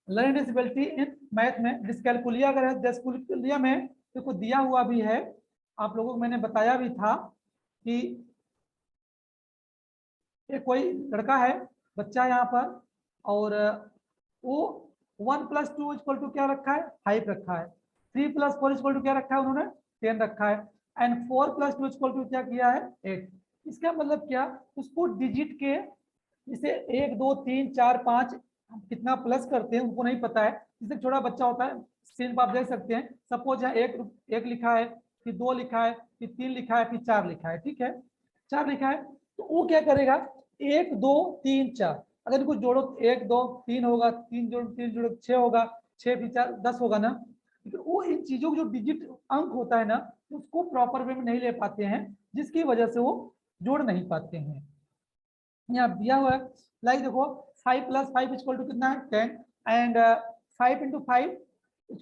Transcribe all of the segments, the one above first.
Learning disability in math में dyscalculia अगर है, डिस्कैलकुलिया में देखो दिया हुआ भी है, आप लोगों को मैंने बताया भी था कि ये कोई लड़का है, बच्चा यहाँ पर, और वो 1+2 क्या रखा है, 5 रखा है। 3+4 क्या रखा है उन्होंने, 10 रखा है। एंड 4+2 क्या किया है, 8। इसका मतलब क्या, उसको डिजिट के जिसे 1 2 3 4 5 कितना प्लस करते हैं उनको नहीं पता है। जिसे छोटा बच्चा होता है, स्क्रीन पर आप देख सकते हैं, सपोज यहाँ एक लिखा है, फिर 2 लिखा है, फिर 3 लिखा है, फिर 4 लिखा है, ठीक है, 4 लिखा है, तो वो क्या करेगा, 1 2 3 4, अगर इनको जोड़ो 1 2 3 होगा, 3 जोड़ो 3 जोड़ो 6 होगा, 6 फिर 4 10 होगा ना। तो वो इन चीजों को जो डिजिट अंक होता है ना, उसको प्रॉपर वे में नहीं ले पाते हैं, जिसकी वजह से वो जोड़ नहीं पाते हैं। यहाँ दिया हुआ है, लाइक देखो 5+5 कितना है, 10, एंड 5 × 5 =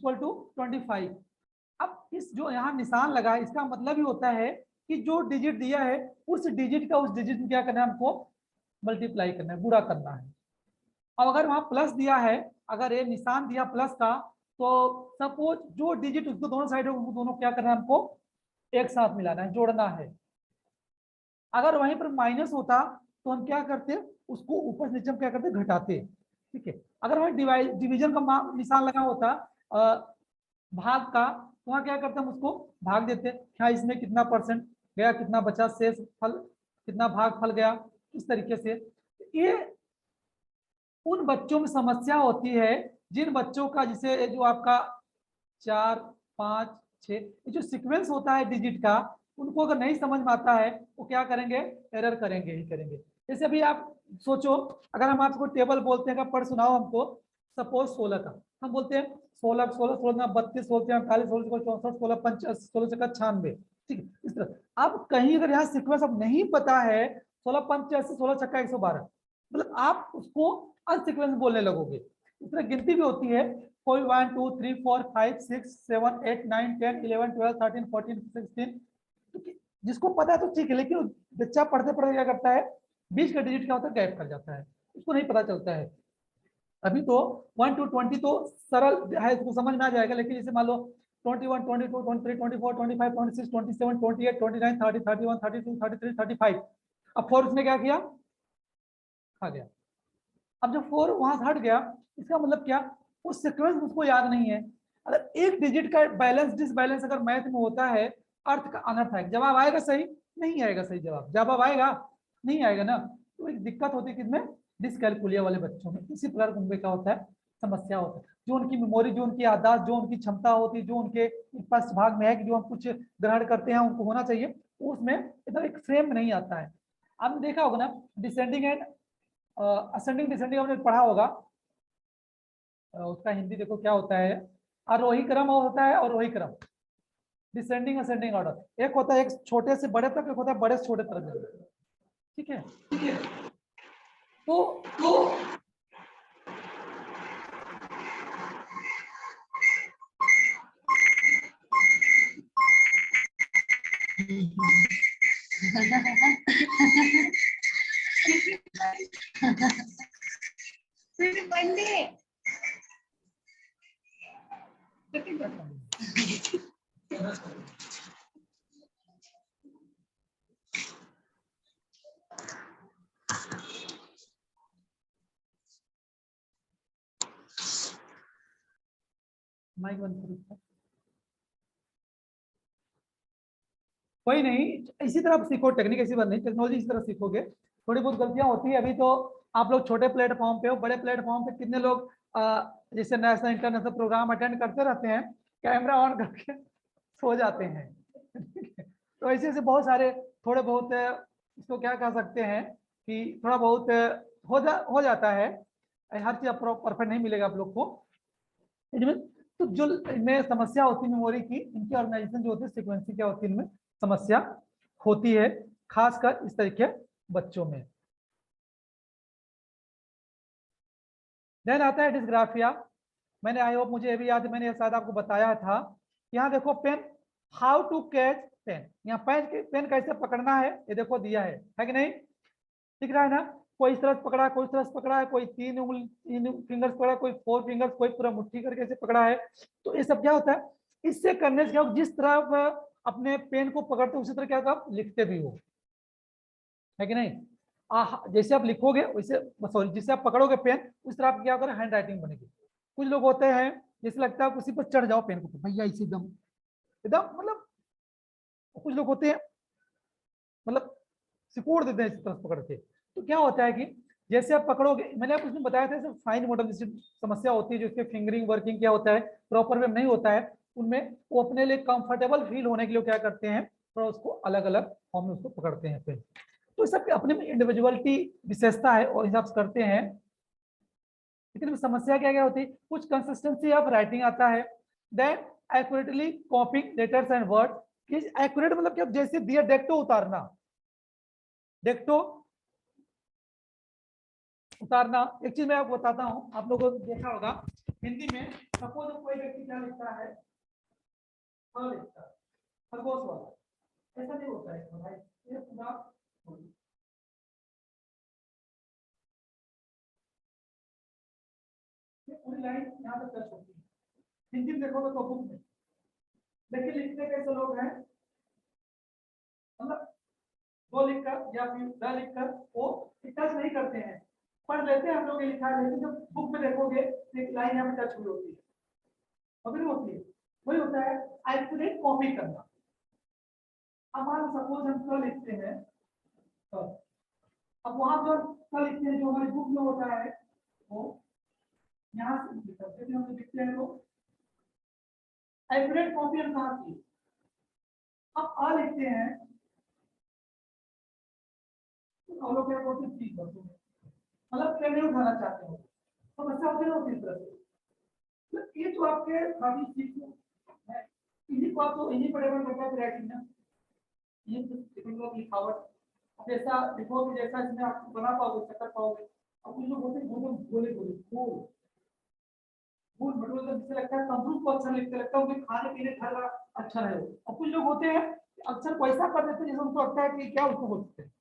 अब इस जो यहाँ निशान लगा है, इसका मतलब ही होता है कि जो डिजिट दिया है उस डिजिट का उस डिजिट में क्या करना है, हमको मल्टीप्लाई करना है, गुणा करना है। अब अगर वहां प्लस दिया है, अगर ये निशान दिया प्लस का, तो सपोज जो डिजिट उसको दोनों साइड है उनको दोनों क्या करना है, हमको एक साथ मिलाना है, जोड़ना है। अगर वहीं पर माइनस होता तो हम क्या करते, उसको ऊपर से नीचे हम क्या करते, घटाते, ठीक है। अगर वहीं डिवीजन का निशान लगा होता भाग का, तो वहाँ क्या करते, हम उसको भाग देते, क्या इसमें कितना परसेंट गया, कितना बचा शेष फल, कितना भाग फल गया, इस तरीके से। ये उन बच्चों में समस्या होती है जिन बच्चों का, जिसे जो आपका 4 5 6 ये जो सीक्वेंस होता है डिजिट का, उनको अगर नहीं समझ में आता है वो क्या करेंगे, एरर करेंगे ही करेंगे। जैसे अभी आप सोचो, अगर हम आपको टेबल बोलते हैं, पढ़ सुनाओ हमको, सपोज 16 का, हम बोलते हैं 16 16 16 32 16 48 16 64 16 50 16 96, ठीक है, इस तरह। अब कहीं अगर यहाँ सीक्वेंस अब नहीं पता है, 16 85 16 छक्का 112, मतलब आप उसको अनसीक्वेंस बोलने लगोगे। इस तरह गिनती भी होती है, कोई 1 2 3 4 5 6 7 8 9 10 11 12 13 14 16, जिसको पता है तो ठीक है, लेकिन बच्चा पढ़ते पढ़ते क्या करता है, बीच का डिजिट क्या होता है, गैप कर जाता है, उसको नहीं पता चलता है। अभी तो 1 to 20 तो सरल है, इसको समझ में आ जाएगा, लेकिन जैसे मान लो 21 22 23 24 25 26 27 28 29 30 31 32 33 35, अब 4 उसने क्या किया, खा गया। अब जब 4 वहां से हट गया, इसका मतलब क्या, उस सीक्वेंस उसको याद नहीं है। अगर एक डिजिट का बैलेंस डिसबैलेंस अगर मैथ में होता है, अर्थ का अनर्थ है, जवाब आएगा सही, नहीं आएगा सही, जवाब आएगा, नहीं आएगा ना। तो एक दिक्कत होती है किसमें, डिसकैलकुलिया वाले बच्चों में। इसी प्रकार उनमें क्या होता है, समस्या होता है। जो उनकी मेमोरी, जो उनकी याददाश्त, जो उनकी क्षमता होती है, जो उनके पश्च भाग में है कि जो हम कुछ ग्रहण करते हैं उनको होना चाहिए, उसमें एकदम एक फ्रेम में नहीं आता है। आपने देखा होगा ना, डिसेंडिंग एंड असेंडिंग डिसेंडिंग आपने पढ़ा होगा, उसका हिंदी देखो क्या होता है, आरोही क्रम होता है, आरोही क्रम, डिसेंडिंग असेंडिंग ऑर्डर। एक होता है एक छोटे से बड़े तक, एक होता है बड़े से छोटे तक, ठीक है। तो माइक बंद करो। कोई नहीं, इसी तरह सीखो, टेक्निक ऐसी बंद नहीं, टेक्नोलॉजी इसी तरह सीखोगे। थोड़ी बहुत गलतियां होती है, अभी तो आप लोग छोटे प्लेटफॉर्म पे हो, बड़े प्लेटफॉर्म पे कितने लोग जैसे नेशनल इंटरनेशनल प्रोग्राम अटेंड करते रहते हैं, कैमरा ऑन करके सो जाते हैं। तो ऐसे ऐसे बहुत सारे, थोड़े बहुत इसको क्या कह सकते हैं कि थोड़ा बहुत हो जाता है, हर चीज परफेक्ट नहीं मिलेगा आप लोग को। तो जो इनमें समस्या होती है मेमोरी की, इनकी ऑर्गेनाइजेशन जो होती है, सीक्वेंसिंग क्या होती है, इनमें समस्या होती है, खासकर इस तरह के बच्चों में। देन आता है डिस्ग्राफिया। मैंने आई होप मुझे अभी याद है, मैंने शायद आपको बताया था। यहाँ देखो pen, how to catch pen, यहाँ पेन कैसे पकड़ना है, ये देखो दिया है कि नहीं, दिख रहा है ना। कोई इस तरह से पकड़ा है, कोई इस तरह से पकड़ा है, कोई 3 फिंगर्स पकड़ा है, कोई 4 फिंगर्स, कोई पूरा मुट्ठी करके ऐसे पकड़ा है। तो ये सब क्या होता है, इससे करने से क्या होगा, जिस तरह आप अपने पेन को पकड़ते हो उसी तरह क्या होगा आप लिखते भी हो, है कि नहीं। जैसे आप लिखोगे वैसे, सॉरी, जिससे आप पकड़ोगे पेन उस तरह आप क्या होगा हैंड राइटिंग बनेगी। कुछ लोग होते हैं जैसे लगता है उसी पर चढ़ जाओ पेन को, भैया इसी दम एकदम, मतलब कुछ लोग होते हैं मतलब सिकोड़ देते हैं इस तरह पकड़ के। तो क्या होता है कि जैसे आप पकड़ोगे, मैंने आपको उसमें बताया था फाइन मोटर जैसी समस्या होती है, जिसके फिंगरिंग वर्किंग क्या होता है प्रॉपर वे नहीं होता है, उनमें वो अपने लिए कंफर्टेबल फील होने के लिए क्या करते हैं, थोड़ा उसको अलग अलग फॉर्म में उसको पकड़ते हैं पेन। तो सबके अपने में इंडिविजुअलिटी विशेषता है और हिसाब से करते हैं। लेकिन समस्या क्या क्या होती है, कुछ कंसिस्टेंसी ऑफ राइटिंग आता है, then accurately copying letters and word. Accurate मतलब क्या, जैसे दिया डेक्टो उतारना, डेक्टो उतारना। एक चीज मैं आपको बताता हूँ, आप लोगों को देखा होगा हिंदी में, सपोज कोई व्यक्ति क्या लिखता है, लिखता है खरगोश वाला, ऐसा नहीं होता है भाई, ये पूरा पूरी लाइन यहाँ पे टच होती है। हिंदी में देखोगे तो बुक में, लेकिन लिखते कैसे लोग हैं, मतलब दो लिखकर या फिर द लिखकर वो टच नहीं करते हैं, पढ़ लेते हैं हम लोग ये लिखा है, लेकिन जब बुक में देखोगे एक लाइन यहाँ पे टच हुई होती है, अभी होती है, वही होता है एक्यूरेट कॉपी करना। अब हम सपोज हम क लिखते हैं, तो अब वहां जो क लिखते हैं जो हमारी बुक में होता है वो यहाँ से करते हैं, हम लिखते हैं तो एक्यूरेट कॉपी हम कहाँ की। अब आ लिखते हैं तो हम लोग क्या बोलते हैं चीज बस, मतलब पेन नहीं उठाना चाहते हो तो बच्चा होते हैं इस तरह से। तो ये तो आपके खाली चीज है, इन्हीं को आपको इन्हीं पढ़ेगा करता है राइटिंग ना, ये तो लिखावट अब ऐसा लिखोगे जैसा इसमें आप बना पाओगे, कर पाओगे। अब कुछ लोग होते हैं बोले बोले फूल फूल भटूरे, तो जिससे लगता है तंदूर को अच्छा लिखते, लगता है उनके खाने पीने घर का अच्छा रहे। और कुछ लोग होते हैं अक्सर पैसा कर देते हैं, जैसे उनको लगता है कि क्या उसको बोलते हैं,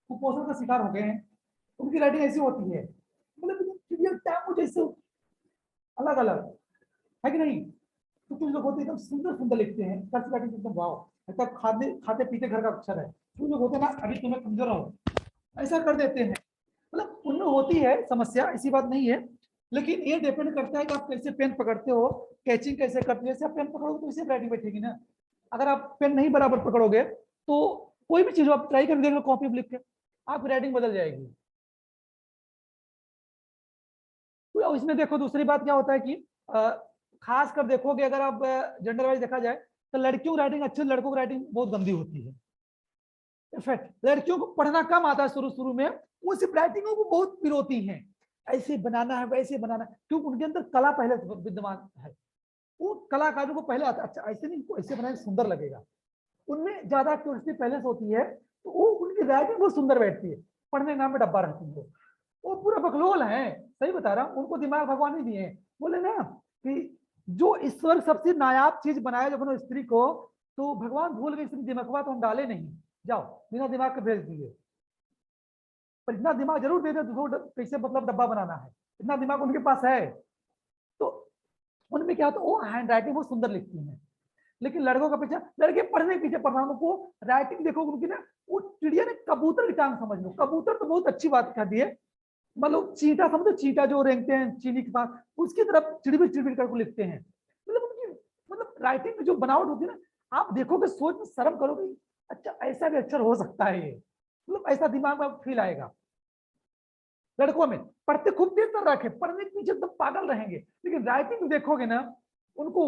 कुपोषण का शिकार हो गए हैं, उनकी राइटिंग ऐसी होती है, मतलब जैसे अलग अलग, है कि नहीं। तो कुछ लोग होते हैं एकदम सुंदर सुंदर लिखते हैं, कर्ज राइटिंग एकदम वाओ, मतलब खाते खाते पीते घर का अक्षर है। कुछ लोग होते हैं ना, अभी तुम्हें कमजोर हो ऐसा कर देते हैं, मतलब उनमें होती है समस्या, ऐसी बात नहीं है। लेकिन ये डिपेंड करता है कि आप कैसे पेन पकड़ते हो, कैचिंग कैसे करते हो। जैसे आप पेन पकड़ोगे तो इसे राइटिंग बैठेगी ना, अगर आप पेन नहीं बराबर पकड़ोगे तो कोई भी चीज आप ट्राई कर देख लो कॉपी में लिख के, आपकी राइटिंग बदल जाएगी। तो इसमें देखो दूसरी बात क्या होता है कि खास कर देखोगे, अगर आप जेंडर वाइज देखा जाए तो लड़कियों की राइटिंग अच्छी, लड़कों की राइटिंग बहुत गंदी होती है। इनफैक्ट लड़कियों को पढ़ना कम आता है शुरू शुरू में, वो सिर्फ राइटिंगों को बहुत पिरोती हैं, ऐसे बनाना है वैसे बनाना है, क्योंकि उनके अंदर कला पहले से विद्यमान है। वो कलाकारों को पहले आता अच्छा ऐसे नहीं, ऐसे बनाए सुंदर लगेगा, उनमें ज्यादा क्यूरियोसिटी पहले से होती है, तो वो उनकी राइटिंग बहुत सुंदर बैठती है, पढ़ने नाम में डब्बा रहती है। वो पूरा बकलोल है, सही बता रहा हूँ, उनको दिमाग भगवान ही दिए हैं। बोले ना कि जो ईश्वर सबसे नायाब चीज बनाया जब उन्होंने स्त्री को, तो भगवान भूल गए इसमें दिमाग तो हम डाले नहीं, जाओ बिना दिमाग के भेज दिए। पर इतना दिमाग जरूर दे दे तो कैसे मतलब डब्बा बनाना है, इतना दिमाग उनके पास है। तो उनमें क्या होता है, वो हैंड राइटिंग बहुत सुंदर लिखती है। लेकिन लड़कों का पीछे, लड़के पढ़ने के पीछे पढ़ रहा को राइटिंग देखो उनकी ना, वो चिड़िया ने कबूतर की टांग समझ लो, कबूतर तो बहुत अच्छी बात कह दी है, मतलब चींटा समझो, चींटा जो रेंगते हैं चीनी के पास, उसकी तरफ चिड़बिड़ चिड़बिड़ करके लिखते हैं। मतलब उनकी मतलब राइटिंग में जो बनावट होती है ना, आप देखोगे सोच में शर्म करोगे, अच्छा ऐसा भी अक्षर हो सकता है ये, मतलब ऐसा दिमाग में फील आएगा। लड़कों में पढ़ते खूब देर तक रखे, पढ़ने के पीछे एकदम पागल रहेंगे, लेकिन राइटिंग देखोगे ना, उनको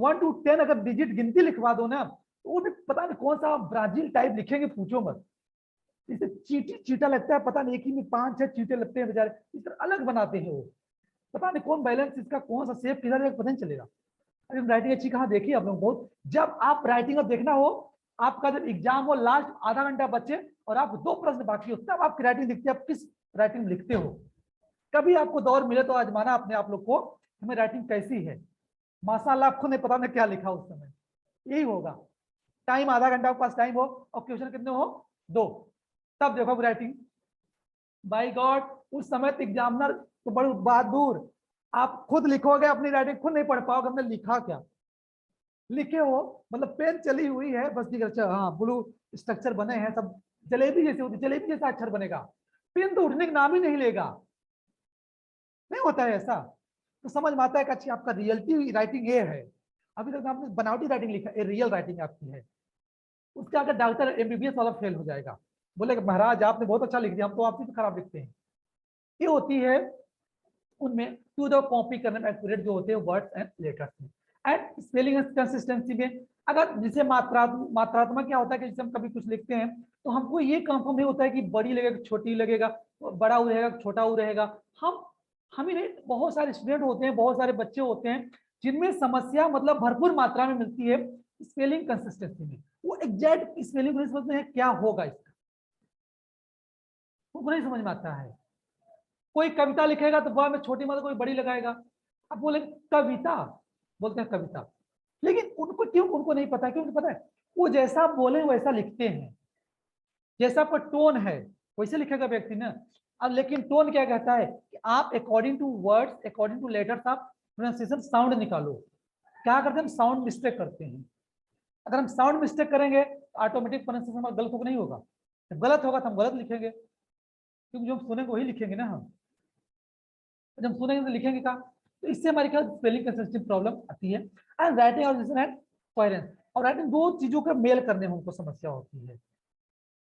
1 to 10 अगर डिजिट गिनती लिखवा दो ना, तो वो भी पता नहीं कौन सा ब्राजील टाइप लिखेंगे, पूछो मत। इसे चीटी चीटा लगता है, पता नहीं एक ही में 5-6 चीटे लगते हैं बेचारे, इस तरह अलग बनाते हैं वो, पता नहीं कौन बैलेंस इसका कौन सा सेप किधर पता नहीं चलेगा। अरे राइटिंग अच्छी कहाँ देखी आप लोग बहुत, जब आप राइटिंग अब देखना हो, आपका जब एग्जाम हो लास्ट आधा घंटा बचे और आप 2 प्रश्न बाकी हो, तब आपकी राइटिंग दिखती है, आप किस राइटिंग लिखते हो। कभी आपको दौर मिले तो आजमाना अपने आप लोग को, हमें राइटिंग कैसी है। माशाल्लाह आपको नहीं पता मैं क्या लिखा उस समय, यही होगा। टाइम आधा घंटा आपके पास टाइम हो और क्वेश्चन कितने हो 2, तब देखो राइटिंग बाय गॉड, उस समय तो एग्जामिनर तो बड़ी बात दूर, आप खुद लिखोगे अपनी राइटिंग खुद नहीं पढ़ पाओगे हमने लिखा क्या। लिखे हो मतलब पेन चली हुई है बस लिख, अच्छा हाँ ब्लू स्ट्रक्चर बने हैं सब, जलेबी जैसे होती, जलेबी जैसा अक्षर बनेगा, पेन तो उठने का नाम ही नहीं लेगा, नहीं होता है ऐसा। तो समझ में आता है कि अच्छी आपका रियलिटी राइटिंग ये है, अभी तक आपने बनावटी राइटिंग लिखा है, रियल राइटिंग आपकी है। उसके आगे डॉक्टर एमबीबीएस वाला फेल हो जाएगा, बोलेगा महाराज आपने बहुत अच्छा लिख दिया, हम तो आपसे भी खराब लिखते हैं। ये होती है उनमें टू द कॉपी करने में एक्यूरेट जो होते हैं वर्ड्स एंड लेटर्स में। एंड स्पेलिंग कंसिस्टेंसी में अगर जैसे मात्रात्मक क्या होता है कि जैसे हम कभी कुछ लिखते हैं तो हमको ये कंफर्म नहीं होता है कि बड़ी लगेगा छोटी लगेगा, बड़ा ऊ रहेगा छोटा ऊ रहेगा। हम ही नहीं, बहुत सारे स्टूडेंट होते हैं, बहुत सारे बच्चे होते हैं जिनमें समस्या मतलब भरपूर मात्रा में मिलती है स्पेलिंग कंसिस्टेंसी में। वो एग्जैक्ट स्पेलिंग को नहीं समझते हैं क्या होगा इसका, वो नहीं समझ में आता है। कोई कविता लिखेगा तो वह में छोटी मतलब कोई बड़ी लगाएगा, अब बोले कविता, बोलते हैं कविता, लेकिन उनको क्यों, उनको नहीं पता, क्यों नहीं पता है, वो जैसा बोले वैसा लिखते हैं, जैसा पर टोन है वैसे लिखेगा व्यक्ति ना। अब लेकिन टोन क्या कहता है कि आप according to words according to letters आप प्रोनाउंसिएशन साउंड निकालो। क्या करते हैं हम साउंड मिस्टेक करते हैं, अगर हम साउंड मिस्टेक करेंगे तो ऑटोमेटिक प्रोनाउंसिएशन हमारा गलत होगा, नहीं होगा, जब गलत होगा तो हम गलत लिखेंगे, क्योंकि जो हम सुनेंगे वही लिखेंगे ना हम, जब हम सुनेंगे तो लिखेंगे क्या, तो इससे हमारे क्या स्पेलिंग कंसिस्टेंसी प्रॉब्लम आती है। एंड राइटिंग और एंड कोहेरेंस, और राइटिंग दो चीजों का मेल करने में हमको समस्या होती है।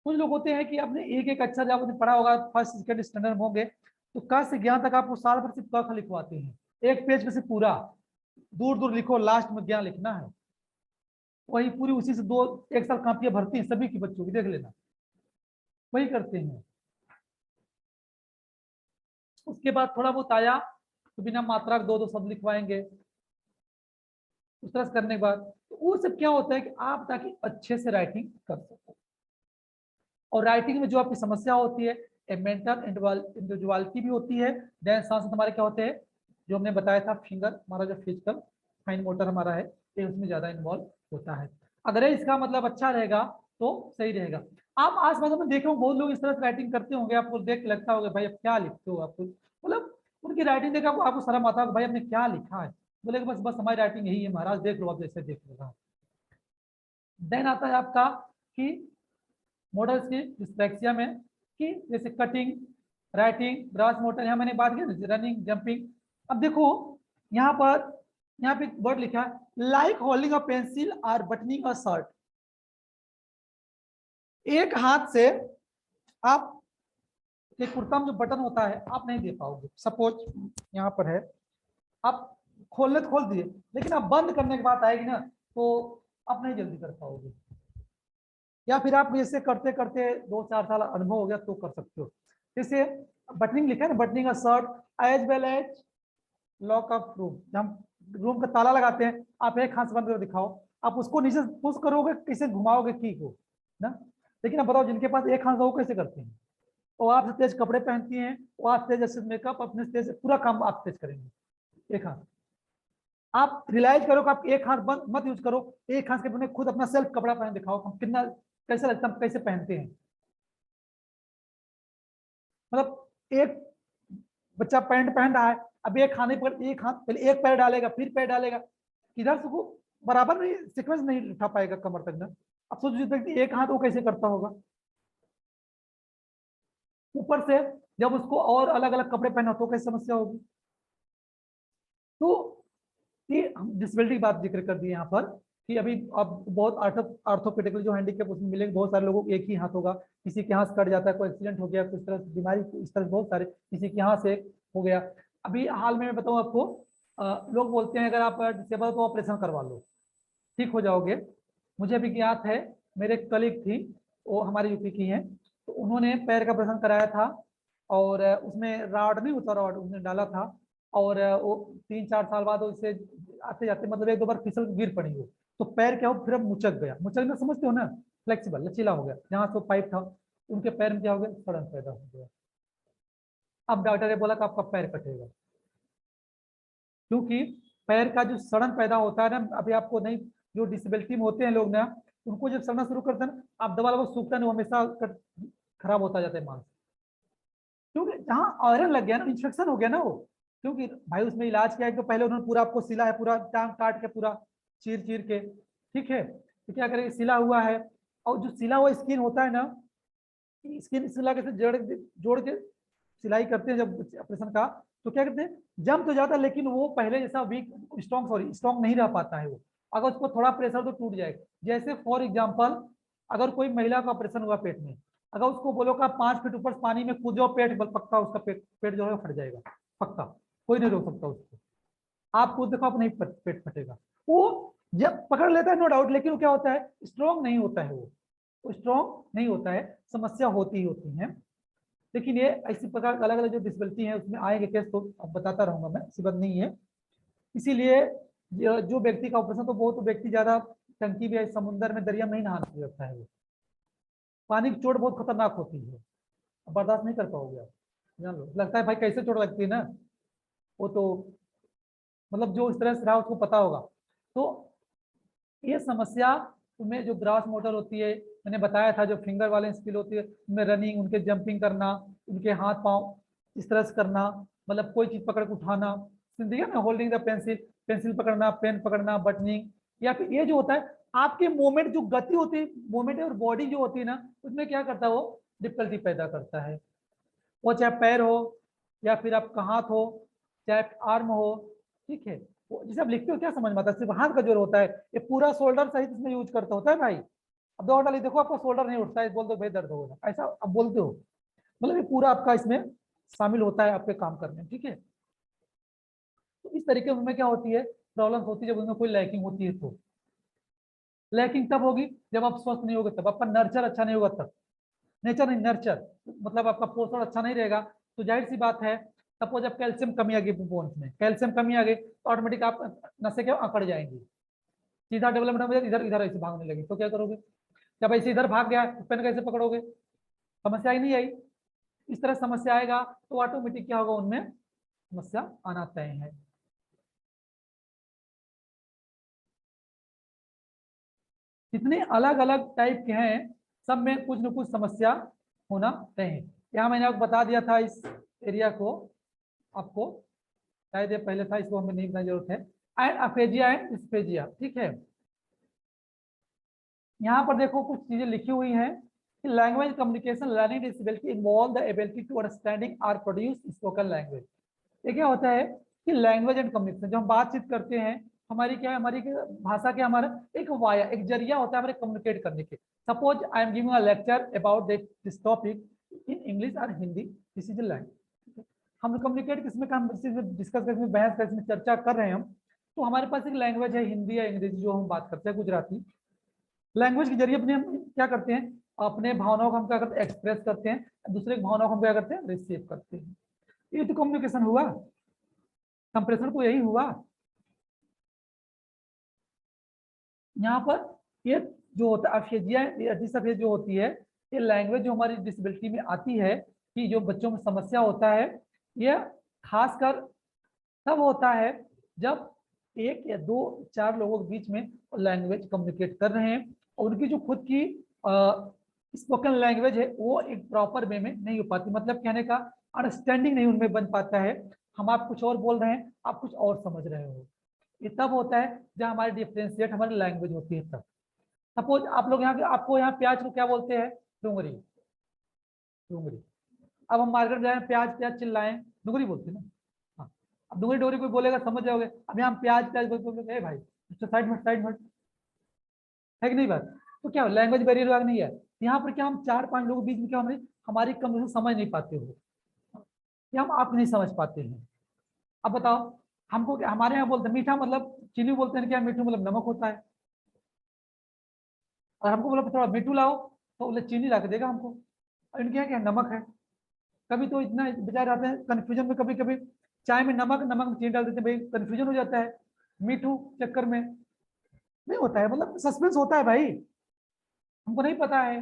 कुछ लोग होते हैं कि आपने एक एक अक्षर जब आपने पढ़ा होगा फर्स्ट सेकंड स्टैंडर्ड में होंगे तो क से ज्ञान तक आपको साल भर सिर्फ क ख लिखवाते हैं, एक पेज में से पूरा दूर दूर लिखो, लास्ट में ज्ञान लिखना है, वही पूरी उसी से दो एक साल कापियां भरती हैं सभी की बच्चों की, देख लेना वही करते हैं। उसके बाद थोड़ा बहुत आया तो बिना मात्रा के दो दो शब्द लिखवाएंगे, उस तरह से करने के बाद तो वो सब क्या होता है कि आप ताकि अच्छे से राइटिंग कर सको। और राइटिंग में जो आपकी समस्या होती है मेंटल इंडिविजुअलिटी भी होती है, देन साथ हमारे क्या होते हैं जो हमने बताया था फिंगर, हमारा जो फिजिकल फाइन मोटर हमारा है ये उसमें ज्यादा इन्वॉल्व होता है। अगर इसका मतलब अच्छा रहेगा तो सही रहेगा। आप आस पास में देख रहे हो बहुत लोग इस तरह से राइटिंग करते होंगे, आपको देख के लगता होगा भाई अब क्या लिखते हो आपको, मतलब उनकी राइटिंग देख आपको शर्म आता है भाई आपने क्या लिखा है, बोले बस बस हमारी राइटिंग यही है महाराज देख लो आप जैसे देख लो। देन आता है आपका कि मॉडल्स की डिस्लेक्सिया में कि जैसे कटिंग, राइटिंग, ब्रास मोटर, यहाँ मैंने बात की रनिंग, जंपिंग। अब देखो यहाँ पे वर्ड लिखा है लाइक होल्डिंग अ पेंसिल और बटनिंग अ शर्ट। एक हाथ से आप एक कुर्ता में जो बटन होता है आप नहीं दे पाओगे, सपोज यहाँ पर है, आप खोलने तो खोल दिए लेकिन आप बंद करने की बात आएगी ना तो आप नहीं जल्दी कर पाओगे, या फिर आप ऐसे करते करते 2-4 साल अनुभव हो गया तो कर सकते हो। जैसे बटनिंग लिखा है ना, buttoning a shirt as well as lock of room, जब हम रूम का ताला लगाते हैं आप एक हाथ से बंद कर दिखाओ, आप उसको नीचे पुश करोगे कैसे घुमाओगे की को ना, लेकिन आप बताओ जिनके पास एक हाथ वो कैसे करते हैं, वो आपसे तेज कपड़े पहनती हैं, वो आप तेज ऐसे मेकअप अपने तेज पूरा काम आप तेज करेंगे एक हाथ। आप रियलाइज करो कि आप एक हाथ बंद मत यूज करो, एक हाथ के खुद अपना सेल्फ कपड़ा पहन दिखाओ हम कितना कैसा लगता है, कैसे पहनते हैं। मतलब एक बच्चा पैंट पहन रहा है, अब एक खाने पर एक हाथ पहले एक पैर डालेगा फिर पैर डालेगा, किधर से वो बराबर नहीं सीक्वेंस नहीं उठा पाएगा कमर तक ना। अब सोचिए एक हाथ वो कैसे करता होगा, ऊपर से जब उसको और अलग अलग कपड़े पहना तो कैसे समस्या होगी। तो ये हम डिसेबिलिटी की बात जिक्र कर दी यहाँ पर कि अभी अब बहुत आर्थोपेडिकल जो हैंडीकैप उसमें मिलेंगे, बहुत सारे लोगों को एक ही हाथ होगा, किसी के हाथ कट जाता है, कोई एक्सीडेंट हो गया, कुछ तरह से बीमारी इस तरह से बहुत सारे, किसी के यहाँ से हो गया। अभी हाल में मैं बताऊँ आपको, लोग बोलते हैं अगर आप डिसेबल तो ऑपरेशन करवा लो ठीक हो जाओगे। मुझे अभी याद है मेरे कलीग थी, वो हमारे यूपी की हैं, तो उन्होंने पैर का ऑपरेशन कराया था और उसमें रॉड नहीं होता, रॉड उसने डाला था और वो 3-4 साल बाद उससे आते जाते मतलब 1-2 बार फिसल गिर पड़ी वो, तो पैर क्या हो फिर अब मुचक गया, मुचकना समझते हो ना, फ्लेक्सिबल लचीला हो गया, जहाँ से वो पाइप था उनके पैर में क्या हो गया सड़न पैदा हो गया। अब डॉक्टर ने बोला कि आपका पैर कटेगा, क्योंकि पैर का जो सड़न पैदा होता है ना, अभी आपको नहीं, जो डिसेबिलिटी में होते हैं लोग ना उनको जब सड़ना शुरू करते हैं ना आप दबा लो सूखता नहीं, हमेशा खराब होता जाता है मांस। क्योंकि जहाँ आयरन लग गया ना, इन्फेक्शन हो गया ना वो, क्योंकि भाई उसमें इलाज किया है तो पहले उन्होंने पूरा आपको सिला है, पूरा टांग काट के पूरा चीर चीर के, ठीक है, तो क्या करेंगे, सिला हुआ है, और जो सिला हुआ स्किन होता है ना, स्किन सिला के जोड़ जोड़ के सिलाई करते हैं जब ऑपरेशन का, तो क्या करते हैं, जम तो जाता है लेकिन वो पहले जैसा वीक स्ट्रॉन्ग, सॉरी स्ट्रॉन्ग नहीं रह पाता है वो, अगर उसको थोड़ा प्रेशर तो टूट जाएगा। जैसे फॉर एग्जाम्पल, अगर कोई महिला का ऑपरेशन हुआ पेट में, अगर उसको बोलो का 5 फीट ऊपर पानी में कूद जाओ, पेट पक्का उसका पेट जो है फट जाएगा, पक्का, कोई नहीं रोक सकता उसको। आप खुद देखो, आप नहीं पेट फटेगा, वो जब पकड़ लेता है नो डाउट, लेकिन वो क्या होता है, स्ट्रॉन्ग नहीं होता है वो स्ट्रॉन्ग नहीं होता है, समस्या होती ही होती है। लेकिन ये इसी प्रकार अलग अलग जो डिसेबिलिटी है उसमें आएंगे केस, तो अब बताता रहूंगा मैं, ऐसी बात नहीं है। इसीलिए जो व्यक्ति का ऑपरेशन, तो बहुत व्यक्ति ज्यादा टंकी भी है, समुद्र में दरिया में नहीं नहाना लगता है, वो पानी की चोट बहुत खतरनाक होती है, बर्दाश्त नहीं कर पाओगे आप, जान लो, लगता है भाई कैसे चोट लगती है ना, वो तो मतलब जो इस तरह से रहा उसको पता होगा। तो ये समस्या तुम्हें जो ग्रास मोटर होती है, मैंने बताया था, जो फिंगर वाले स्किल होती है, उनमें रनिंग, उनके जंपिंग करना, उनके हाथ पांव इस तरह से करना, मतलब कोई चीज पकड़ के उठाना, देखिए ना, होल्डिंग द पेंसिल, पेंसिल पकड़ना, पेन पकड़ना, बटनिंग, या फिर ये जो होता है आपके मूवमेंट, जो गति होती है मूवमेंट और बॉडी जो होती है ना, उसमें क्या करता है, वो डिफिकल्टी पैदा करता है। वो चाहे पैर हो, या फिर आपका हाथ हो, चाहे आर्म हो, ठीक है, वो जैसे आप लिखते हो क्या समझ में आता है, सिर्फ हाथ का जोर होता है, ये पूरा शोल्डर सहित इसमें यूज करता होता है भाई। अब दो डाली देखो, आपका शोल्डर नहीं उठता है, बोल दो भाई दर्द होगा, ऐसा आप बोलते हो, मतलब ये पूरा आपका इसमें शामिल होता है आपके काम करने में, ठीक है। तो इस तरीके में क्या होती है, प्रॉब्लम होती है जब उनमें कोई लैकिंग होती है, तो लैकिंग तब होगी जब आप स्वस्थ नहीं होगे, तब आपका नर्चर अच्छा नहीं होगा, तब नेचर नहीं, नर्चर मतलब आपका पोषण अच्छा नहीं रहेगा, तो जाहिर सी बात है, सपोज जब कैल्शियम कमी आ गई बोन्स में, कैल्शियम कमी आ गई तो ऑटोमेटिक आप नसें क्या अकड़ जाएंगी, सीधा डेवलपमेंट हो जाए, इधर इधर ऐसे भागने लगी, तो क्या करोगे, जब ऐसे इधर भाग गया तो पेन कैसे पकड़ोगे, समस्या ही नहीं आई। इस तरह समस्या आएगा तो ऑटोमेटिक क्या होगा, उनमें समस्या आना तय है। जितने अलग अलग टाइप के हैं, सब में कुछ न कुछ समस्या होना तय है। यहाँ मैंने आपको बता दिया था इस एरिया को, आपको शायद ये पहले था, इसको हमें नहीं बताने की जरूरत है। एंड अफेजिया एंड डिस्फेजिया, ठीक है। यहाँ पर देखो कुछ चीजें लिखी हुई हैं कि language communication learning disability involve the ability to understanding or produce spoken language. ये क्या होता है कि लैंग्वेज एंड कम्युनिकेशन, जो हम बातचीत करते हैं, हमारी क्या है, हमारी भाषा क्या, हमारा एक वाया, एक जरिया होता है हमारे कम्युनिकेट करने के। Suppose I am giving a lecture about this topic in English और हिंदी, दिस इज लैंग्वेज। हम कम्युनिकेट किसमें, हम डिस्कस कर, बहस कर, चर्चा कर रहे हैं हम, तो हमारे पास एक लैंग्वेज है हिंदी या अंग्रेजी जो हम बात करते हैं, गुजराती। लैंग्वेज के जरिए अपने हम क्या करते हैं, अपने भावनाओं को हम क्या करते हैं, एक्सप्रेस करते हैं, दूसरे की भावनाओं को हम क्या करते हैं, रिसीव करते हैं। ये तो कम्युनिकेशन हुआ, कंप्रेशन तो यही हुआ। यहाँ पर ये जो होता है अफेजिया जो होती है, ये लैंग्वेज जो हमारी डिसेबिलिटी में आती है, कि जो बच्चों में समस्या होता है, ये खासकर तब होता है जब एक या दो चार लोगों के बीच में लैंग्वेज कम्युनिकेट कर रहे हैं, और उनकी जो खुद की स्पोकन लैंग्वेज है वो एक प्रॉपर वे में नहीं हो पाती, मतलब कहने का अंडरस्टैंडिंग नहीं उनमें बन पाता है। हम आप कुछ और बोल रहे हैं, आप कुछ और समझ रहे हो। ये तब होता है जब हमारी डिफ्रेंशिएट हमारी लैंग्वेज होती है, तब। सपोज आप लोग यहाँ, आपको यहाँ प्याज को क्या बोलते हैं, डूंगरी, डूंगरी। अब हम मार्केट जाए, प्याज प्याज चिल्लाएं, डूंगरी बोलते हैं ना, हाँ। अब डूंगरी डोगरी कोई बोलेगा समझ जाओगे, अब यहाँ प्याज प्याज बोलते भाई साइड में, साइड में, है कि नहीं बात। तो क्या लैंग्वेज बैरियर नहीं है, यहाँ पर क्या हम चार पांच लोगों के बीच में क्या हमारी हमारी कन्वर्सेशन समझ नहीं पाते हो, या हम आप नहीं समझ पाते हैं। अब बताओ, हमको हमारे यहाँ बोलते हैं मीठा मतलब चीनी, बोलते हैं क्या मीठू मतलब नमक होता है, और हमको बोला थोड़ा मीठू लाओ, तो बोले चीनी ला के देगा हमको, और इनके यहाँ क्या नमक है। कभी तो इतना बेचारे रहते हैं कंफ्यूजन में, कभी कभी चाय में नमक, नमक में चीनी डाल देते हैं, भाई कंफ्यूजन हो जाता है, मीठू चक्कर में नहीं होता है, मतलब सस्पेंस होता है भाई, हमको नहीं पता है,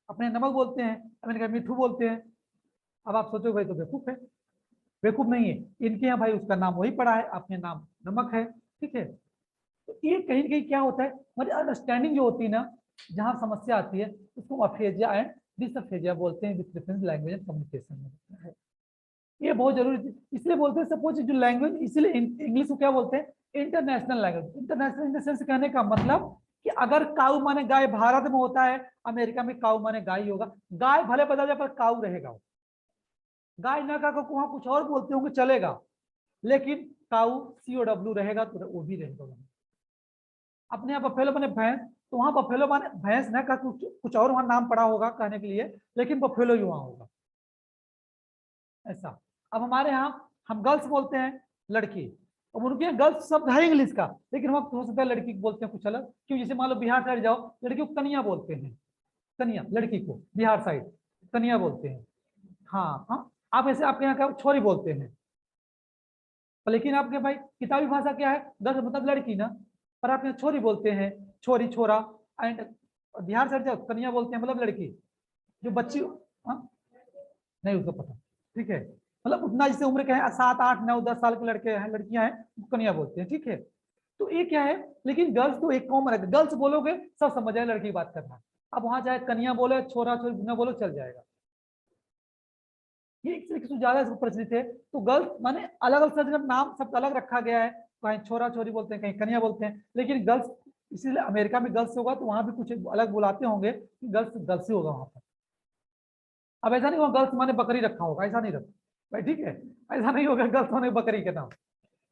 अपने नमक बोलते हैं, मैंने कहा मीठू बोलते हैं। अब आप सोचो भाई तो बेवकूफ है, बेवकूफ नहीं है, इनके यहाँ भाई उसका नाम वही पड़ा है, अपने नाम नमक है, ठीक है। तो ये कहीं कहीं क्या होता है, हमारी अंडरस्टैंडिंग जो होती है ना, जहाँ समस्या आती है उसको अफेजिया एंड डिसअफेजिया बोलते हैं, with difference language and communication में होता है। ये बहुत जरूरी है, इसलिए बोलते हैं सपोज जो लैंग्वेज, इसलिए इंग्लिश को क्या बोलते हैं, international language. International in the sense कहने का मतलब कि अगर काऊ माने गाय भारत में होता है, अमेरिका में काऊ माने गाय ही होगा। गाय भले बदल जाए पर काऊ रहेगा। गाय ना का वहां कुछ और बोलते होंगे चलेगा, लेकिन काऊ COW रहेगा तो वो भी रहेगा वहां। अपने यहाँ बफेलो माने भैंस, तो वहां बफेलो माने भैंस ना का कुछ और वहां नाम पड़ा होगा कहने के लिए, लेकिन बफेलो ही वहां होगा ऐसा। अब हमारे यहाँ हम गर्ल्स बोलते हैं लड़की, अब उनके यहाँ गर्ल्स शब्द है इंग्लिश का, लेकिन हम हो सकता है लड़की को बोलते हैं कुछ अलग। क्यों? जैसे मान लो बिहार साइड जाओ, लड़की को कनिया बोलते हैं, कनिया लड़की को बिहार साइड कनिया बोलते हैं। हाँ हाँ, आप ऐसे आपके यहाँ का छोरी बोलते हैं, लेकिन आपके भाई किताबी भाषा क्या है, गर्ल्स मतलब लड़की ना, पर आप यहाँ छोरी बोलते हैं, छोरी छोरा। एंड बिहार साइड जाओ कनिया बोलते हैं मतलब लड़की, जो बच्ची। हाँ नहीं उसको पता, ठीक है, मतलब उतना जैसे उम्र के हैं 7 8 9 10 साल के लड़के हैं लड़कियां हैं, कन्या बोलते हैं, ठीक है। तो ये क्या है, लेकिन गर्ल्स तो एक कॉमन है, गर्ल्स बोलोगे सब समझ जाए लड़की की बात करना। अब वहां चाहे कन्या बोले छोरा छोरी न बोलो चल जाएगा। ये एक से ज्यादा प्रचलित है। तो गर्ल्स माने अलग अलग नाम सब अलग रखा गया है, कहीं छोरा छोरी बोलते हैं, कहीं कन्या बोलते हैं, लेकिन गर्ल्स इसीलिए अमेरिका में गर्ल्स होगा तो वहां भी कुछ अलग बुलाते होंगे, गर्ल्स गर्ल्स ही होगा वहां पर। अब ऐसा नहीं होगा गर्ल्स माने बकरी रखा होगा, ऐसा नहीं रखा भाई, ठीक है, ऐसा नहीं होगा गर्ल्स माने बकरी के नाम।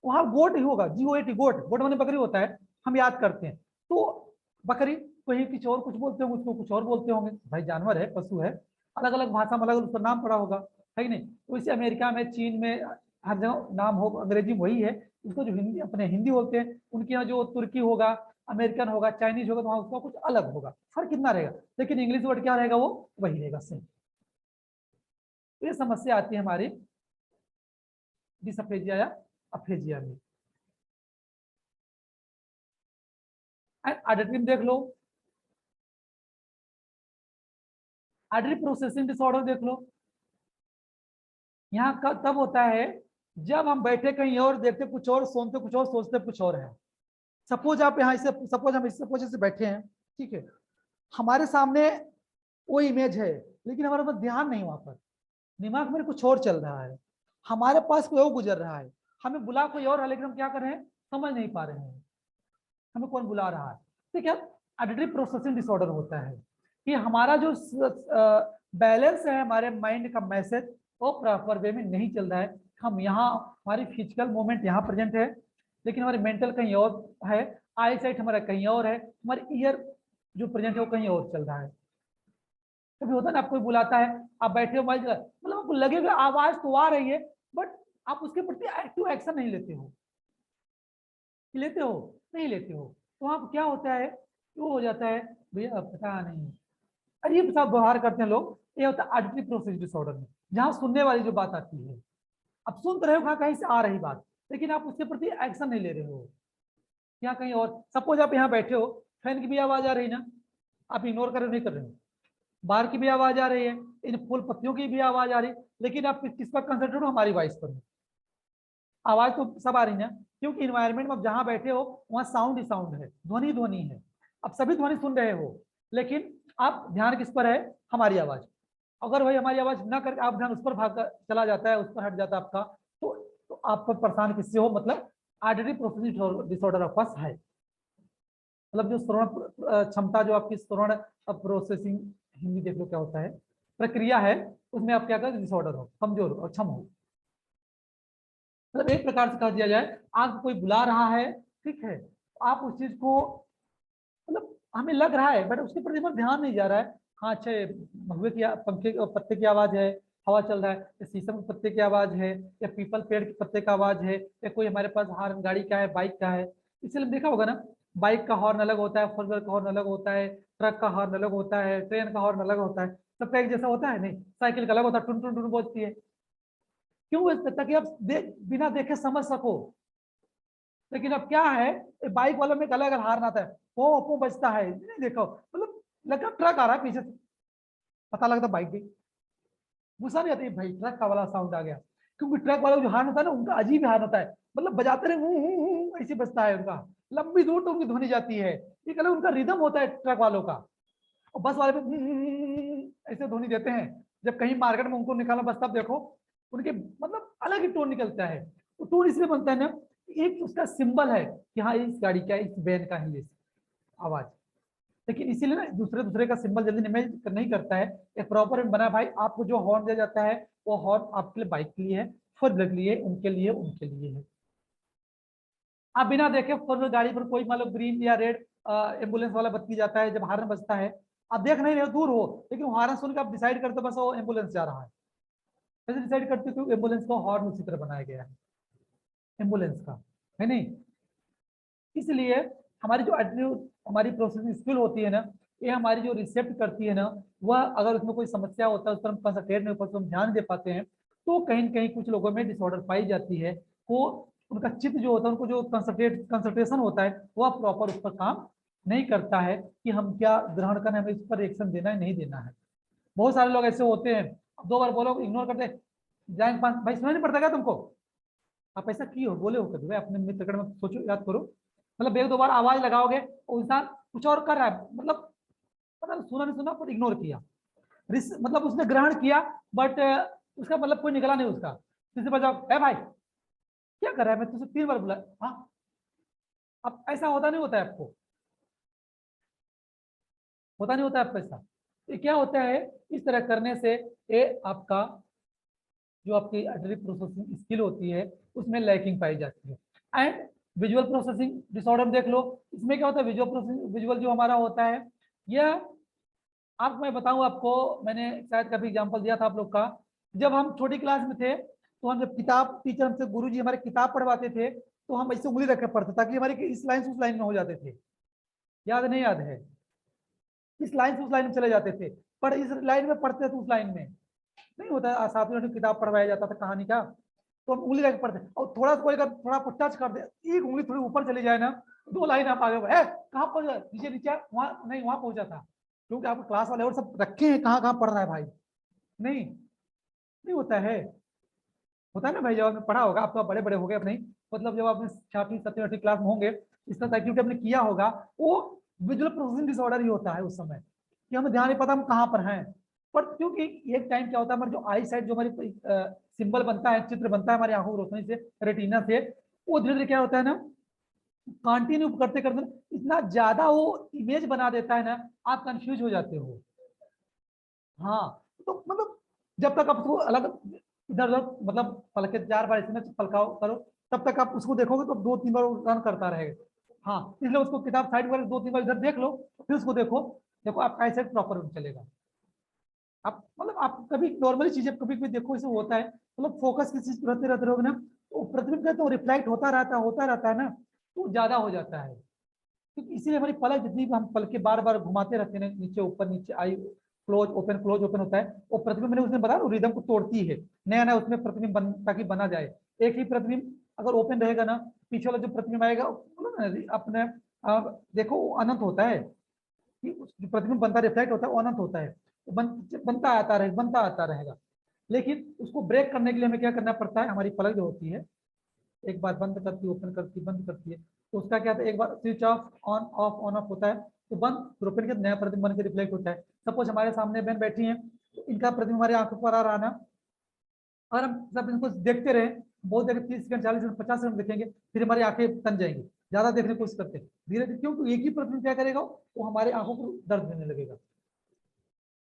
वहां गोट ही होगा, GOAT, गोट, गोट माने बकरी होता है, हम याद करते हैं। तो बकरी कहीं कुछ और कुछ बोलते होंगे, उसको कुछ और बोलते होंगे, भाई जानवर है, पशु है, अलग अलग भाषा में अलग अलग उसका नाम पड़ा होगा, है कि नहीं। तो इसे अमेरिका में, चीन में, हर जगह नाम हो, अंग्रेजी में वही है। उसको जो हिंदी अपने हिंदी बोलते हैं, उनके यहाँ जो तुर्की होगा, अमेरिकन होगा, चाइनीज होगा, तो वहाँ उसका कुछ अलग होगा, फर्क कितना रहेगा, लेकिन इंग्लिश वर्ड क्या रहेगा, वो वही रहेगा सेम। ये समस्या आती है हमारी डिसअफेजिया या अफेजिया में। ऑडिटरी देख लो, ऑडिटरी प्रोसेसिंग डिसऑर्डर देख लो। यहाँ तब होता है जब हम बैठे कहीं और, देखते कुछ और, सुनते कुछ और, सोचते कुछ और है। सपोज आप यहाँ इसे, सपोज हम इस पोजीशन से बैठे हैं, ठीक है, हमारे सामने वो इमेज है, लेकिन हमारे पास ध्यान नहीं वहां पर, दिमाग में कुछ और चल रहा है, हमारे पास कोई और गुजर रहा है, हमें बुला कोई और है, लेकिन हम क्या कर रहे हैं, समझ नहीं पा रहे हैं हमें कौन बुला रहा है। तो क्या ऑडिटरी प्रोसेसिंग डिसऑर्डर होता है कि हमारा जो बैलेंस है, हमारे माइंड का मैसेज वो प्रॉपर वे में नहीं चल रहा है। हम यहाँ, हमारी फिजिकल मूवमेंट यहाँ प्रेजेंट है, लेकिन हमारे मेंटल कहीं और है, आई साइट हमारा कहीं और है, हमारी ईयर जो प्रेजेंट है वो कहीं और चल रहा है। कभी होता है ना, आप कोई बुलाता है, आप बैठे हो मोबाइल, मतलब आपको लगेगा आवाज तो आ रही है, बट आप उसके प्रति एक्टिव एक्शन नहीं लेते हो, लेते हो नहीं लेते हो। तो वहां क्या होता है, वो हो जाता है भैया पता नहीं, अरे ये सब व्यवहार करते हैं लोग। ये होता है ऑडिटरी प्रोसेस डिसऑर्डर में, जहाँ सुनने वाली जो बात आती है, अब सुन तो रहे हो कहाँ कहीं से आ रही बात, लेकिन आप उसके प्रति एक्शन नहीं ले रहे हो, यहाँ कहीं और। सपोज आप यहाँ बैठे हो, फैन की भी आवाज आ रही ना, आप इग्नोर कर रहे हो, नहीं कर रहे हो, बाहर की भी आवाज आ रही है, इन फूल पत्तियों की भी आवाज आ रही है, लेकिन आप किस पर कंसंट्रेट हो, हमारी वॉइस पर। आवाज तो सब आ रही है, क्योंकि इन्वायरमेंट में आप जहां बैठे हो वहां साउंड ही साउंड है, ध्वनि ध्वनि है, आप सभी ध्वनि सुन रहे हो, लेकिन आप ध्यान किस पर है, हमारी आवाज। अगर भाई हमारी आवाज ना करके आप ध्यान उस पर भाग चला जाता है, उस पर हट जाता है आपका, तो आप पर परेशान किससे हो, मतलब ऑडिटरी प्रोसेसिंग डिसऑर्डर ऑफ पास है, मतलब जो श्रवण क्षमता, जो आपकी श्रवण प्रोसेसिंग, हिंदी देख लो क्या होता है, प्रक्रिया है, उसमें आप क्या कर डिसऑर्डर हो, कमजोर हो, अक्षम हो। मतलब एक प्रकार से कह दिया जाए, आपको कोई बुला रहा है, ठीक है, आप उस चीज को, मतलब हमें लग रहा है बट उसके प्रति हमारा ध्यान नहीं जा रहा है। हाँ अच्छा, महुए की पंखे पत्ते की आवाज है, हवा चल रहा है, या शीशम के पत्ते की आवाज है, या पीपल पेड़ के पत्ते का आवाज है, या कोई हमारे पास हॉर्न गाड़ी का है, बाइक का है। इसलिए देखा होगा ना, बाइक का हॉर्न अलग होता है, फोर व्हीलर का हॉर्न अलग होता है, ट्रक का हॉर्न अलग होता है, ट्रेन का हॉर्न अलग होता है, सबका एक जैसा होता है नहीं, साइकिल का अलग होता है, टुन टुन टुन बजती है। क्यों? ताकि आप बिना देखे समझ सको। लेकिन अब क्या है, बाइक वालों में एक अलग हार्न आता है, वो बजता है, नहीं देखो, मतलब लगा ट्रक आ रहा है पीछे से, पता लगता बाइक गई, गुस्सा नहीं आती भाई ट्रक का वाला साउंड आ गया। क्योंकि ट्रक वाला जो हार्न होता है ना, उनका अजीब हार्न होता है, मतलब बजाते रहे ऐसे बजता है उनका, लंबी दूर तो उनकी ध्वनि जाती है, एक अलग उनका रिदम होता है ट्रक वालों का। और बस वाले पे ऐसे ध्वनि देते हैं, जब कहीं मार्केट में उनको निकालना बस तब देखो उनके मतलब अलग ही टोन निकलता है। तो टोन इसलिए बनता है ना, एक उसका सिंबल है कि हाँ इस गाड़ी का, इस वैन का ही ये आवाज। लेकिन इसीलिए ना दूसरे दूसरे का सिंबल जल्दी इमेज नहीं करता है। एक प्रॉपर बना भाई, आपको जो हॉर्न दिया जाता है वो हॉर्न आपके लिए बाइक के लिए है, फोर व्हीलर के लिए, उनके लिए है। आप बिना देखे फोर व्हीलर गाड़ी पर कोई मतलब ग्रीन या रेड एम्बुलेंस वाला बत्ती जाता है, जब हॉर्न बजता है आप देख नहीं रहे हो, दूर हो, लेकिन हॉर्न सुन के आप डिसाइड करते हो बस वो एम्बुलेंस जा रहा है। कैसे डिसाइड करते हो? एम्बुलेंस का हॉर्न उसी तरह बनाया गया है एम्बुलेंस का, है नहीं? इसलिए हमारी जो हमारी प्रोसेसिंग स्किल होती है ना, ये हमारी जो रिसेप्ट करती है ना, वह अगर उसमें कोई समस्या होता है उस पर हम कंसंट्रेट नहीं हो पाते, हम ध्यान दे पाते हैं, तो कहीं न कहीं कुछ लोगों में डिसऑर्डर पाई जाती है। वो उनका चित्त जो होता है, उनको जो कंसंट्रेशन होता है वह प्रॉपर उस पर काम नहीं करता है कि हम क्या ग्रहण करना है, हमें इस पर रिएक्शन देना है नहीं देना है। बहुत सारे लोग ऐसे होते हैं, दो बार बोलो इग्नोर करते जाएंगे, भाई सुना नहीं पड़ता क्या तुमको? आप ऐसा क्यों हो, बोले हो कभी भाई अपने मित्र में? सोचो, याद करो, मतलब एक दो बार आवाज लगाओगे और इंसान कुछ और कर रहा है, मतलब पता नहीं सुना नहीं सुना पर इग्नोर किया, मतलब उसने ग्रहण किया बट उसका मतलब कोई निकला नहीं उसका। किसी पर जाओ, है भाई क्या कर रहा है, मैं तुझसे 3 बार बोला। हाँ, अब ऐसा होता नहीं होता है आपको? होता नहीं होता है आपको ऐसा? ये क्या होता है, इस तरह करने से ये आपका जो आपकी एडरी प्रोसेसिंग स्किल होती है उसमें लैकिंग पाई जाती है। एंड विजुअल प्रोसेसिंग डिसऑर्डर देख लो, इसमें क्या होता है, विजुअल प्रोसेसिंग, विजुअल जो हमारा होता है, यह आप, मैं बताऊं आपको, मैंने शायद कभी एग्जांपल दिया था आप लोग का, जब हम छोटी क्लास में थे तो हम जब किताब, टीचर हमसे, गुरुजी हमारे किताब पढ़वाते थे, तो हम ऐसे उंगली रख के पढ़ते ताकि हमारे इस लाइन से उस लाइन में हो जाते थे। याद नहीं याद है? इस लाइन से उस लाइन में चले जाते थे, पर इस लाइन में पढ़ते थे उस लाइन में नहीं होता। साथियों ने किताब पढ़वाया जाता था कहानी का, तो हम उंगली रख पढ़ते, और थोड़ा कोई अगर थोड़ा आपको टच कर दे, एक उंगली थोड़ी ऊपर चली जाए ना, 2 लाइन आप आगे बढ़े, कहाँ पहुंच गए, नीचे नीचे, वहां नहीं, वहां पहुंचा था, क्योंकि आपको क्लास वाले और सब रखे हैं कहाँ कहाँ पढ़ रहा है भाई। नहीं, नहीं होता है। होता है ना भाई, जब आपने पढ़ा होगा, आप तो बड़े बड़े हो गए अब नहीं, मतलब जब आपने 6वीं 7वीं 8वीं क्लास में होंगे, इस तरह एक्टिविटी आपने किया होगा, वो विजुअल प्रोसेसिंग डिसऑर्डर ही होता है उस समय, कि हमें ध्यान नहीं पता हम कहाँ पर हैं। पर क्योंकि एक टाइम क्या होता है, हमारी जो आई साइड, जो हमारी सिंबल बनता है, चित्र बनता है हमारी आंखों की रोशनी से, रेटिना से, वो धीरे धीरे क्या होता है ना, कंटिन्यू करते करते इतना ज्यादा वो इमेज बना देता है ना, आप कंफ्यूज हो जाते हो। हाँ, तो मतलब जब तक आप उसको अलग इधर उधर मतलब पलके 4 बार इसमें पलकाओ करो, तब तक आप उसको देखोगे तो 2-3 बार रन करता रहेगा। हाँ, इसलिए उसको किताब साइड वगैरह 2-3 बार इधर देख लो, फिर उसको देखो, देखो आपका ऐसे प्रॉपर चलेगा। आप मतलब आप कभी नॉर्मली चीजें कभी कभी देखो, इसे होता है मतलब फोकस किसी चीज रहते रहते रहोगे ना, तो प्रतिबिंब कहते हो रिफ्लेक्ट होता रहता है ना, तो ज्यादा हो जाता है। क्योंकि इसीलिए हमारी पलक जितनी भी हम पलके बार बार घुमाते रहते हैं, नीचे ऊपर नीचे, आई क्लोज ओपन होता है, वो प्रतिबिंब, मैंने उसने बताया रिदम को तोड़ती है, नया नया उसमें प्रतिबिंब ताकि बना जाए। एक ही प्रतिबिंब अगर ओपन रहेगा ना, पीछे वाला जो प्रतिबिंब आएगा अपने देखो वो अनंत होता है, कि जो प्रतिबिंब बनता रिफ्लेक्ट होता है वो अनंत होता है, वो बनता आता रहेगा। लेकिन उसको ब्रेक करने के लिए हमें क्या करना पड़ता है, हमारी पलक जो होती है एक बार बंद करती है, ओपन करती है, बंद करती है, तो उसका क्या था, एक बार स्विच ऑन ऑफ होता है, तो बंद फिर ओपन के नया प्रतिबिंब बन के रिफ्लेक्ट होता है। सपोज हमारे सामने बहन बैठी हैं, तो इनका प्रतिबिंब हमारी आंखों पर आ रहा ना, और हम सब इनको देखते रहे, बहुत देर 30 सेकंड 40 सेकंड 50 सेकंड देखेंगे, फिर हमारी आंखें तन जाएंगी, ज्यादा देखने की कोशिश करते हैं, धीरे धीरे, क्योंकि एक ही प्रतिबिंब क्या करेगा, वो हमारे आंखों को दर्द देने लगेगा।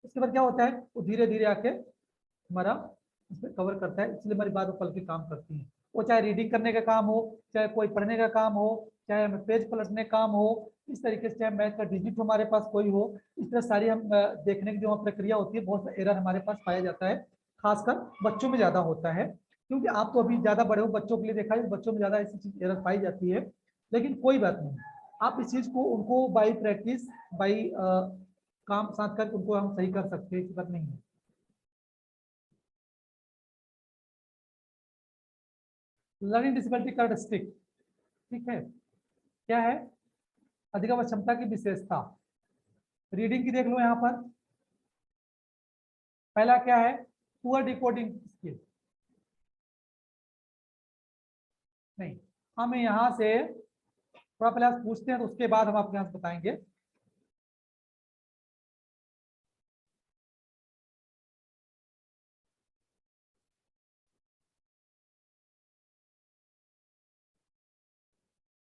उसके बाद क्या होता है, वो धीरे धीरे आके हमारा इसमें कवर करता है, इसलिए हमारी बात पल के काम करती है। वो चाहे रीडिंग करने का काम हो, चाहे कोई पढ़ने का काम हो, चाहे हमें पेज पलटने का काम हो, इस तरीके से चाहे मैथ का डिजिट हमारे पास कोई हो, इस तरह सारी हम देखने की जो प्रक्रिया होती है, बहुत सा एरर हमारे पास पाया जाता है, खासकर बच्चों में ज्यादा होता है। क्योंकि आप तो अभी ज्यादा बड़े हो, बच्चों के लिए देखा है, बच्चों में ज्यादा ऐसी चीज एरर पाई जाती है। लेकिन कोई बात नहीं, आप इस चीज को उनको बाई प्रैक्टिस, बाई काम साथ करके उनको हम सही कर सकते हैं, ऐसी बात नहीं है। लर्निंग डिसेबिलिटी कैरेक्टरिस्टिक, ठीक है, क्या है, अधिगम क्षमता की विशेषता। रीडिंग की देख लो यहाँ पर, पहला क्या है, पुअर डिकोडिंग स्किल। नहीं, हम यहाँ से थोड़ा पहले आप पूछते हैं, तो उसके बाद हम आपके यहाँ से बताएंगे।